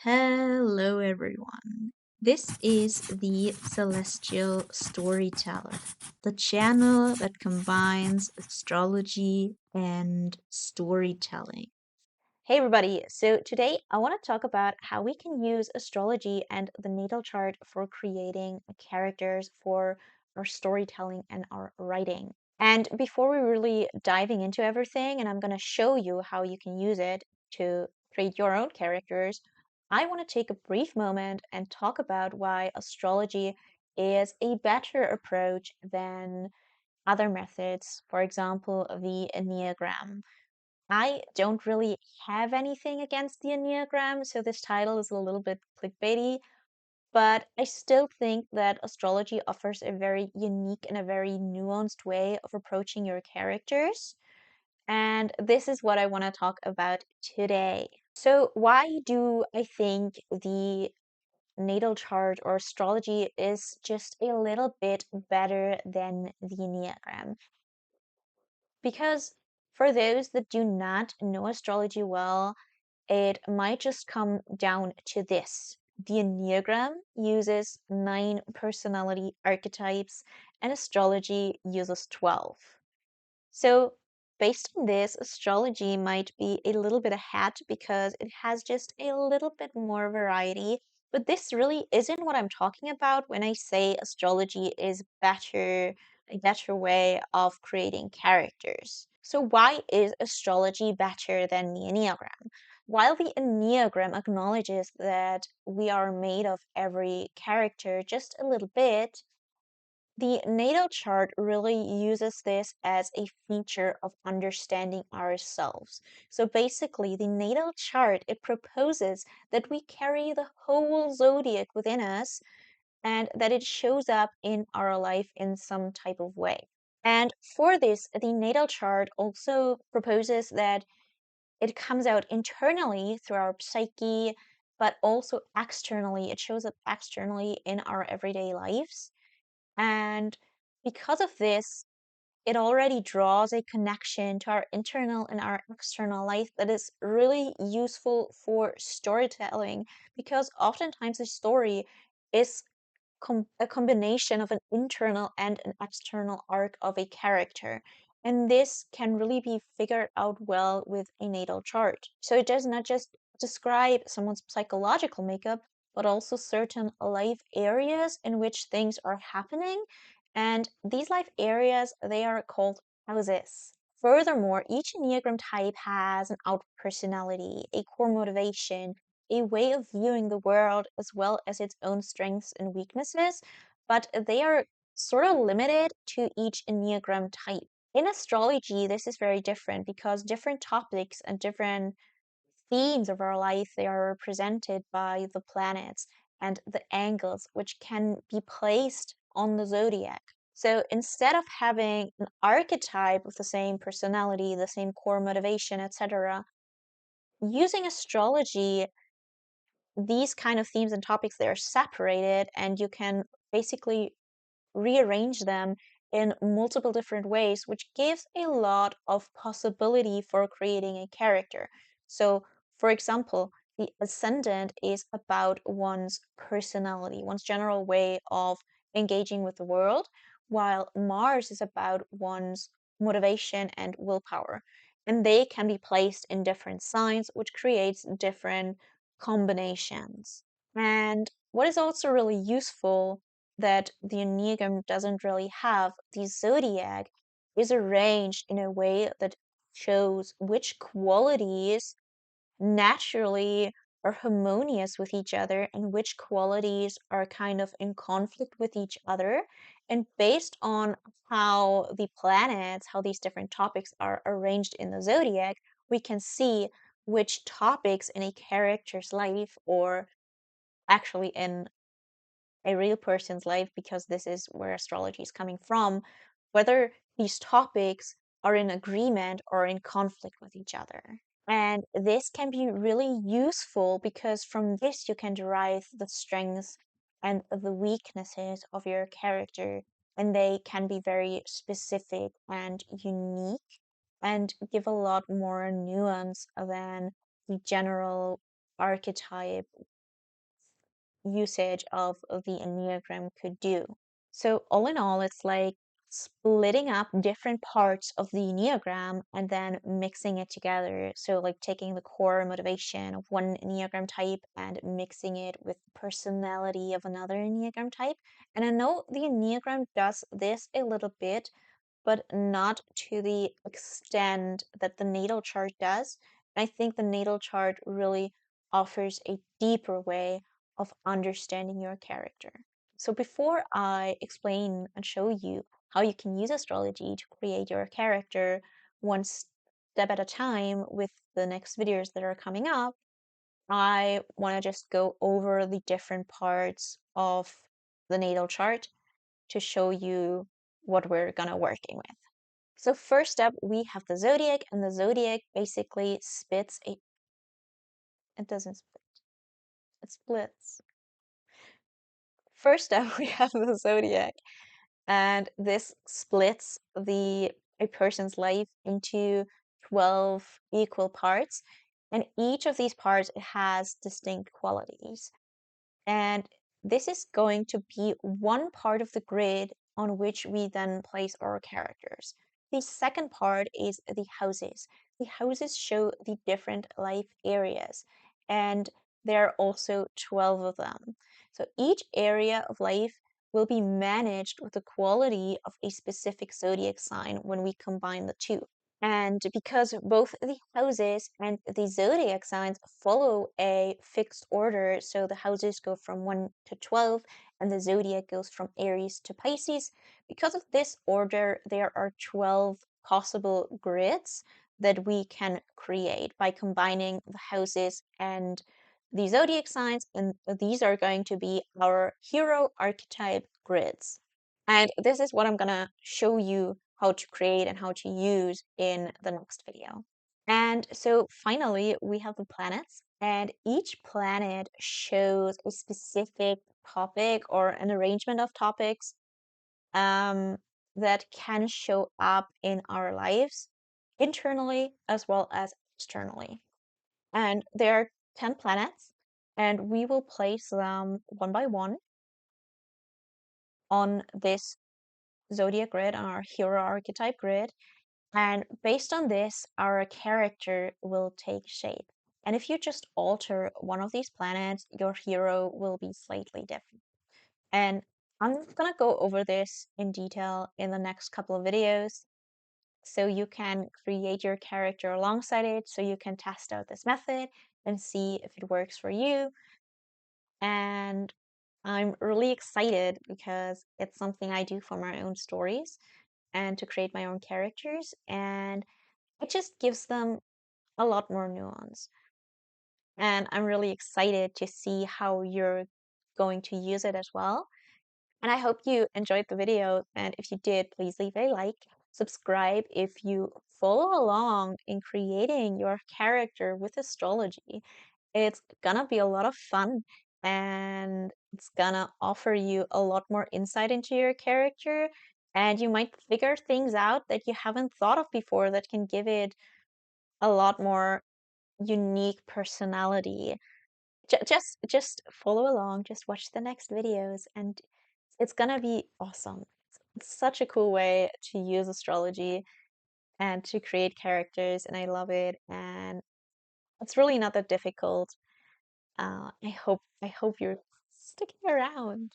Hello, everyone. This is the Celestial Storyteller, the channel that combines astrology and storytelling. Hey everybody, so today I want to talk about how we can use astrology and the natal chart for creating characters for our storytelling and our writing. And before we really diving into everything, and I'm going to show you how you can use it to create your own characters, I want to take a brief moment and talk about why astrology is a better approach than other methods, for example, the Enneagram. I don't really have anything against the Enneagram, so this title is a little bit clickbaity, but I still think that astrology offers a very unique and a very nuanced way of approaching your characters. And this is what I want to talk about today. So, why do I think the natal chart or astrology is just a little bit better than the Enneagram? Because for those that do not know astrology well, it might just come down to this. The Enneagram uses 9 personality archetypes, and astrology uses 12. So, based on this, astrology might be a little bit ahead because it has just a little bit more variety. But this really isn't what I'm talking about when I say astrology is a better way of creating characters. So, why is astrology better than the Enneagram? While the Enneagram acknowledges that we are made of every character just a little bit, the natal chart really uses this as a feature of understanding ourselves. So basically, the natal chart, it proposes that we carry the whole zodiac within us and that it shows up in our life in some type of way. And for this, the natal chart also proposes that it comes out internally through our psyche, but also externally. It shows up externally in our everyday lives. And because of this, it already draws a connection to our internal and our external life that is really useful for storytelling because oftentimes a story is a combination of an internal and an external arc of a character. And this can really be figured out well with a natal chart. So it does not just describe someone's psychological makeup, but also certain life areas in which things are happening. And these life areas, they are called houses. Furthermore, each Enneagram type has an out personality, a core motivation, a way of viewing the world as well as its own strengths and weaknesses, but they are sort of limited to each Enneagram type. In astrology, this is very different because different topics and different themes of our life they are represented by the planets and the angles which can be placed on the zodiac. So instead of having an archetype of the same personality, the same core motivation, etc., using astrology these kind of themes and topics they are separated and you can basically rearrange them in multiple different ways which gives a lot of possibility for creating a character. So for example, the ascendant is about one's personality, one's general way of engaging with the world, while Mars is about one's motivation and willpower, and they can be placed in different signs which creates different combinations. And what is also really useful that the Enneagram doesn't really have, the zodiac is arranged in a way that shows which qualities naturally are harmonious with each other and which qualities are kind of in conflict with each other. And based on how the planets, how these different topics are arranged in the zodiac, we can see which topics in a character's life or actually in a real person's life, because this is where astrology is coming from, whether these topics are in agreement or in conflict with each other. And this can be really useful because from this you can derive the strengths and the weaknesses of your character, and they can be very specific and unique and give a lot more nuance than the general archetype usage of the Enneagram could do. So, all in all, it's like splitting up different parts of the Enneagram and then mixing it together. So, like taking the core motivation of one Enneagram type and mixing it with the personality of another Enneagram type. And I know the Enneagram does this a little bit, but not to the extent that the natal chart does. I think the natal chart really offers a deeper way of understanding your character. So, before I explain and show you how you can use astrology to create your character one step at a time with the next videos that are coming up, I want to just go over the different parts of the natal chart to show you what we're gonna working with. So first up, we have the zodiac, and the zodiac basically spits a. It doesn't split. It splits. First up, we have the zodiac, and this splits the a person's life into 12 equal parts, and each of these parts has distinct qualities. And this is going to be one part of the grid on which we then place our characters. The second part is the houses. The houses show the different life areas, and there are also 12 of them. So each area of life will be managed with the quality of a specific zodiac sign when we combine the two. And because both the houses and the zodiac signs follow a fixed order, so the houses go from 1 to 12 and the zodiac goes from Aries to Pisces, because of this order, there are 12 possible grids that we can create by combining the houses and the zodiac signs, and these are going to be our hero archetype grids. And this is what I'm gonna show you how to create and how to use in the next video. And so finally, we have the planets, and each planet shows a specific topic or an arrangement of topics um, that can show up in our lives internally as well as externally. And there are 10 planets, and we will place them one by one on this zodiac grid, on our hero archetype grid. And based on this, our character will take shape. And if you just alter one of these planets, your hero will be slightly different. And I'm gonna go over this in detail in the next couple of videos so you can create your character alongside it, so you can test out this method and see if it works for you. And I'm really excited because it's something I do for my own stories and to create my own characters, and it just gives them a lot more nuance. And I'm really excited to see how you're going to use it as well. And I hope you enjoyed the video. And if you did, please leave a like, subscribe if you follow along in creating your character with astrology. It's gonna be a lot of fun and it's gonna offer you a lot more insight into your character. And you might figure things out that you haven't thought of before that can give it a lot more unique personality. Just follow along, just watch the next videos, and it's gonna be awesome. It's such a cool way to use astrology and to create characters, and I love it. And it's really not that difficult. I hope you're sticking around.